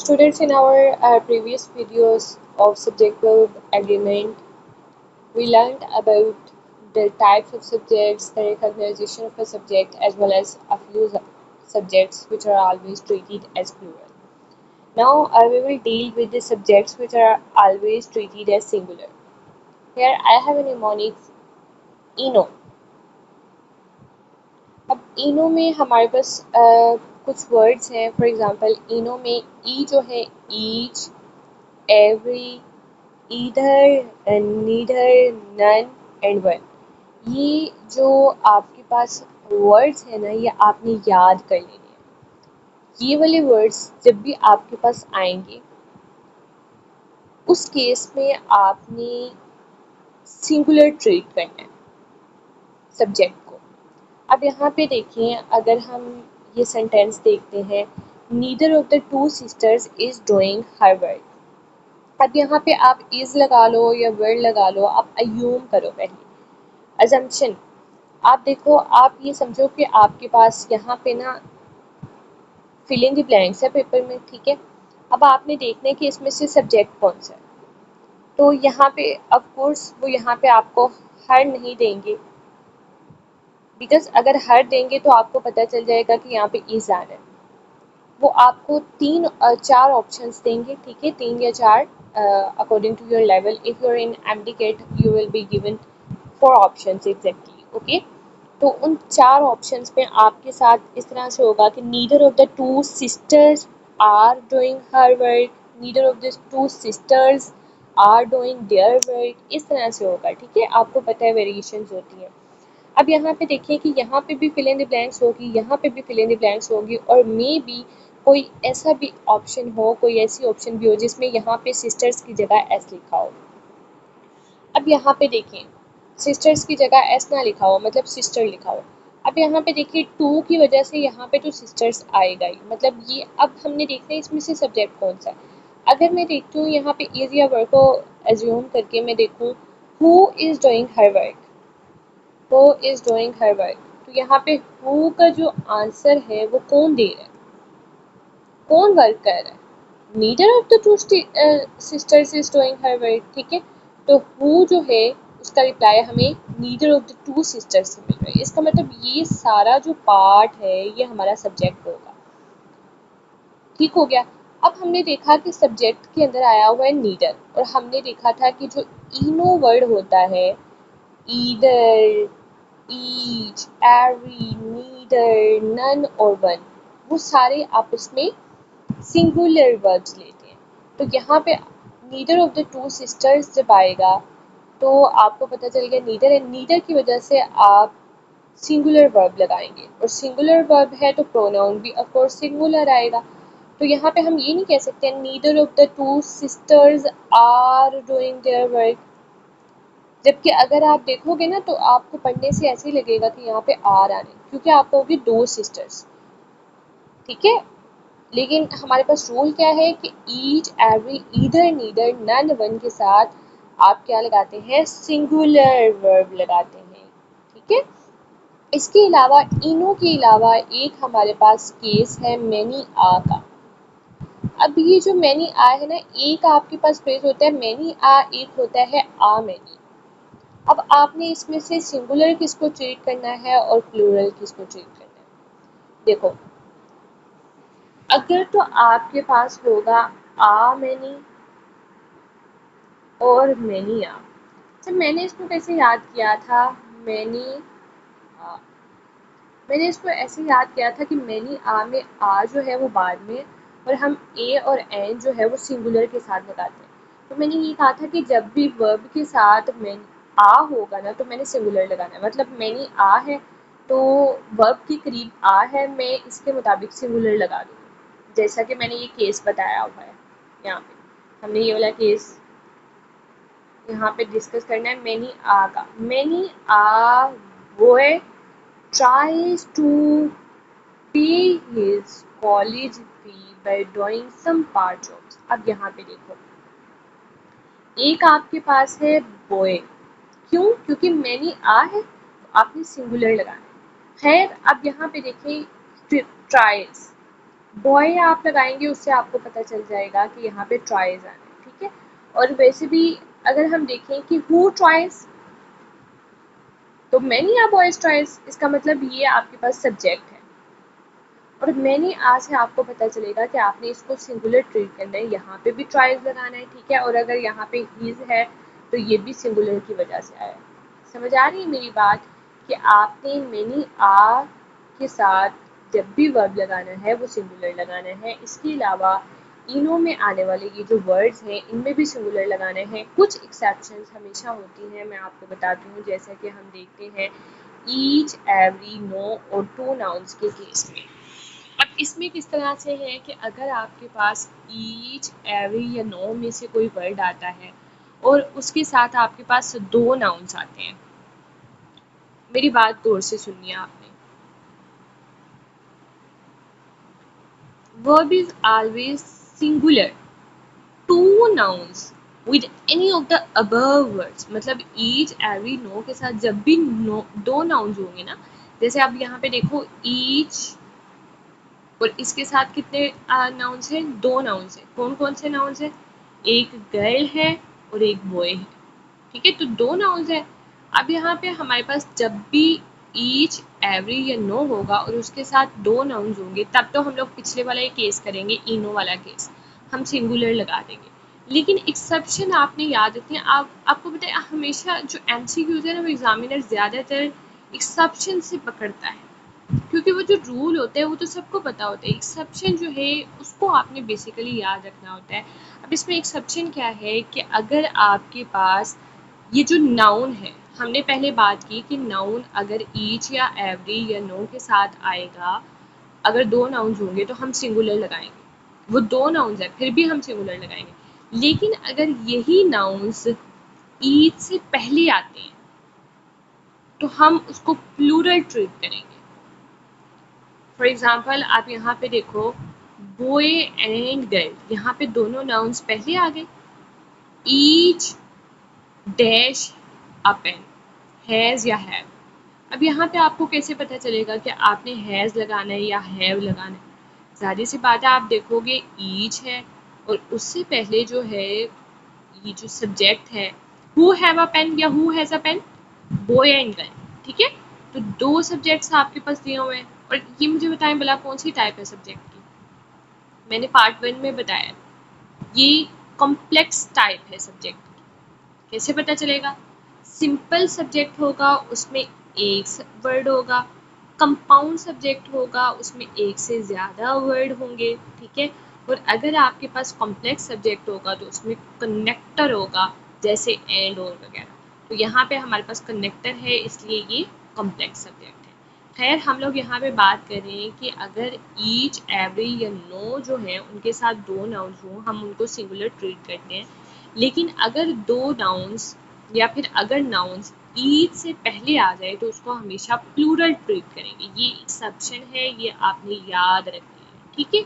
Students, in our previous videos of subject-verb agreement, we learned about the types of subjects, the recognition of a subject, as well as a few subjects which are always treated as plural. Now, we will deal with the subjects which are always treated as singular. Here, I have a mnemonic इनो. अब इनो में हमारे पास कुछ words हैं. For example, इनो में ई जो है each, every, either, neither, none and one. ये जो आपके पास वर्ड्स है ना, ये आपने याद कर लेने हैं. ये वाले वर्ड्स जब भी आपके पास आएंगे, उस केस में आपने सिंगुलर ट्रीट करना है सब्जेक्ट को. अब यहाँ पे देखिए, अगर हम ये सेंटेंस देखते हैं, neither of the two sisters is doing her work. अब यहाँ पे आप इज लगा लो या वर्ड लगा लो, आप अयूम करो. पहले अजम्पशन, आप देखो, आप ये समझो कि आपके पास यहाँ पे ना फिल इन द ब्लैंक्स है पेपर में, ठीक है. अब आपने देखना है कि इसमें से सब्जेक्ट कौन सा है. तो यहाँ पे ऑफ कोर्स वो यहाँ पे आपको हर नहीं देंगे, बिकॉज अगर हर देंगे तो आपको पता चल जाएगा कि यहाँ पे इज आ रहा है. वो आपको चार ऑप्शंस देंगे, ठीक है, 3 या 4 according to your level. If you are in MDCAT you will be given 4 options exactly. Okay, तो उन 4 ऑप्शंस में आपके साथ इस तरह से होगा कि neither of the two sisters are doing her work, neither of the two sisters are doing their work. इस तरह से होगा, ठीक है. आपको पता है वेरिएशंस होती हैं. अब यहाँ पे देखिए कि यहाँ पे भी फिल इन द ब्लैंक्स होगी, यहाँ पे भी फिल इन द ब्लैंक्स होगी, और मे बी कोई ऐसा भी ऑप्शन हो, कोई ऐसी ऑप्शन भी हो जिसमें यहाँ पे सिस्टर्स की जगह एस लिखा हो. अब यहाँ पे देखिए, सिस्टर्स की जगह एस ना लिखा हो, मतलब सिस्टर लिखा हो. अब यहाँ पे देखिए, टू की वजह से यहाँ पे तो सिस्टर्स आएगा ही, मतलब ये. अब हमने देखना है इसमें से सब्जेक्ट कौन सा है. अगर मैं देखती हूँ यहाँ पे इज या वर्क को एज्यूम करके मैं देखूँ, who is doing her work, who is doing her work, तो यहाँ पे हु का जो आंसर है वो कौन दे रहा है, कौन वर्क कर रहा है. Neither of the two sisters is doing her work, ठीक है. तो हु जो है उसका रिप्लाई हमें neither of the two sisters से मिल रहा है. इसका मतलब ये सारा जो पार्ट है ये हमारा सब्जेक्ट होगा. ठीक हो गया. अब हमने देखा कि सब्जेक्ट के अंदर आया हुआ है नीदर, और हमने देखा था कि जो इनो वर्ड होता है, either, each, every, neither, none और वन, वो सारे आपस में सिंगुलर वर्ब्स लेते हैं. तो यहाँ पे neither of the two sisters जब आएगा तो आपको पता चल गया नीदर है. नीदर की वजह से आप सिंगुलर वर्ब लगाएंगे, और सिंगुलर वर्ब है तो प्रोनाउन भी ऑफ कोर्स सिंगुलर आएगा. तो यहाँ पे हम ये नहीं कह सकते neither of the two sisters are doing their work, जबकि अगर आप देखोगे ना तो आपको पढ़ने से ऐसे ही लगेगा कि यहाँ पे आर आने, क्योंकि आप कहोगे दो सिस्टर्स, ठीक है. लेकिन हमारे पास रूल क्या है कि each, every, either, neither, none, one के साथ आप क्या लगाते हैं, सिंगुलर वर्ब लगाते हैं, ठीक है. इसके अलावा इनो के अलावा एक हमारे पास केस है मैनी आ का. अब ये जो मैनी आ है ना, एक आपके पास फ्रेज होता है मैनी आ, एक होता है आ मैनी. अब आपने इसमें से सिंगुलर किसको ट्रीट करना है और प्लूरल किसको ट्रीट करना है. देखो, अगर तो आपके पास होगा आ मैनी और मैनी आ. जब मैंने इसको कैसे याद किया था, मैनी आ, मैंने इसको ऐसे याद किया था कि मैनी आ में आ जो है वो बाद में, और हम ए और एन जो है वो सिंगुलर के साथ लगाते हैं. तो मैंने ये कहा था कि जब भी वर्ब के साथ मैनी आ होगा ना तो मैंने सिंगुलर लगाना है. मतलब मैनी आ है तो वर्ब के करीब आ है, मैं इसके मुताबिक सिंगुलर लगा दूँगी, जैसा कि मैंने ये केस बताया हुआ है. यहाँ पे हमने ये वाला केस यहाँ पे डिस्कस करना है. मैनी आ का, many uh boy tries to pay his college fee by doing some part jobs. अब यहाँ पे देखो, एक आपके पास है बॉय, क्यों, क्योंकि मैनी आ है तो आपने सिंगुलर लगाना है. खैर, अब यहाँ पे देखिए ट्राइज, बॉय आप लगाएंगे उससे आपको पता चल जाएगा कि यहाँ पे ट्राइज आना है, ठीक है। और वैसे भी अगर हम देखें कि हु ट्राइज, तो मैनी आर बॉयज ट्राइज, इसका मतलब ये आपके पास सब्जेक्ट है। और मैनी आज से आपको पता चलेगा कि आपने इसको सिंगुलर ट्रीट करना है, यहाँ पे भी ट्राइज लगाना है, ठीक है। और अगर यहाँ पे हीज है तो ये भी सिंगुलर की वजह से आया है। समझ आ रही है मेरी बात कि आपने मैनी आ के साथ जब भी वर्ब लगाना है वो सिंगुलर लगाना है। इसके अलावा इनो में आने वाले ये जो वर्ड्स हैं इनमें भी सिंगुलर लगाने हैं। कुछ एक्सेप्शंस हमेशा होती हैं, मैं आपको बताती हूँ, जैसा कि हम देखते हैं ईच, एवरी, नो और टू नाउन्स के केस में। अब इसमें किस तरह से है कि अगर आपके पास ईच, एवरी या नो में से कोई वर्ड आता है और उसके साथ आपके पास दो नाउन्स आते हैं, मेरी बात गौर से सुनिए आपने। verb is always singular, two nouns with any of the above words, मतलब each, every, no के साथ जब भी दो nouns होंगे ना, जैसे आप यहाँ पे देखो each और इसके साथ कितने नाउन्स हैं, दो नाउन्स हैं। कौन कौन से नाउन्स हैं, एक गर्ल है और एक बॉय है, ठीक है, तो दो नाउन्स है। अब यहाँ पे हमारे पास जब भी ईच, एवरी या नो होगा और उसके साथ दो नाउन्स होंगे तब तो हम लोग पिछले वाला ये केस करेंगे, इनो वाला केस, हम सिंगुलर लगा देंगे। लेकिन एक्सेप्शन आपने याद रखनी है, आपको पता है हमेशा जो एमसीक्यूज है ना वो एग्जामिनर ज़्यादातर एक्सेप्शन से पकड़ता है, क्योंकि वो जो रूल होते हैं वो तो सबको पता होता है, एक्सेप्शन जो है उसको आपने बेसिकली याद रखना होता है। अब इसमें एक्सेप्शन क्या है कि अगर आपके पास ये जो नाउन है, हमने पहले बात की कि नाउन अगर ईच या एवरी या नो के साथ आएगा, अगर दो नाउन्स होंगे तो हम सिंगुलर लगाएंगे, वो दो नाउन्स है फिर भी हम सिंगुलर लगाएंगे। लेकिन अगर यही नाउन्स ईच से पहले आते हैं तो हम उसको प्लूरल ट्रीट करेंगे। फॉर एग्जाम्पल आप यहाँ पे देखो बॉय एंड गर्ल, यहाँ पे दोनों नाउन्स पहले आ गए, each dash a pen, has या हैव। अब यहाँ पे आपको कैसे पता चलेगा कि आपने हैज़ लगाना है या हैव लगाना है, ज़ाहिर सी बात है आप देखोगे ईच है और उससे पहले जो है ये जो सब्जेक्ट है हु हैव अ पेन या who has a pen, boy and girl, ठीक है। तो दो सब्जेक्ट्स आपके पास दिए हुए हैं और ये मुझे बताएं भला कौन सी टाइप है सब्जेक्ट की, मैंने पार्ट 1 में बताया ये कॉम्प्लेक्स टाइप है सब्जेक्ट की। कैसे पता चलेगा, सिंपल सब्जेक्ट होगा उसमें एक वर्ड होगा, कंपाउंड सब्जेक्ट होगा उसमें एक से ज़्यादा वर्ड होंगे, ठीक है। और अगर आपके पास कॉम्प्लेक्स सब्जेक्ट होगा तो उसमें कनेक्टर होगा, जैसे एंड और वगैरह। तो यहाँ पे हमारे पास कनेक्टर है इसलिए ये कॉम्प्लेक्स सब्जेक्ट है। खैर हम लोग यहाँ पे बात कर रहे हैं कि अगर ईच, एवरी या नो जो है उनके साथ दो नाउन्स हों हम उनको सिंगुलर ट्रीट करते हैं। लेकिन अगर दो नाउन्स या फिर अगर नाउन्स ईच से पहले आ जाए तो उसको हमेशा प्लूरल ट्रीट करेंगे। ये एक्सेप्शन है, ये आपने याद रखनी है, ठीक है।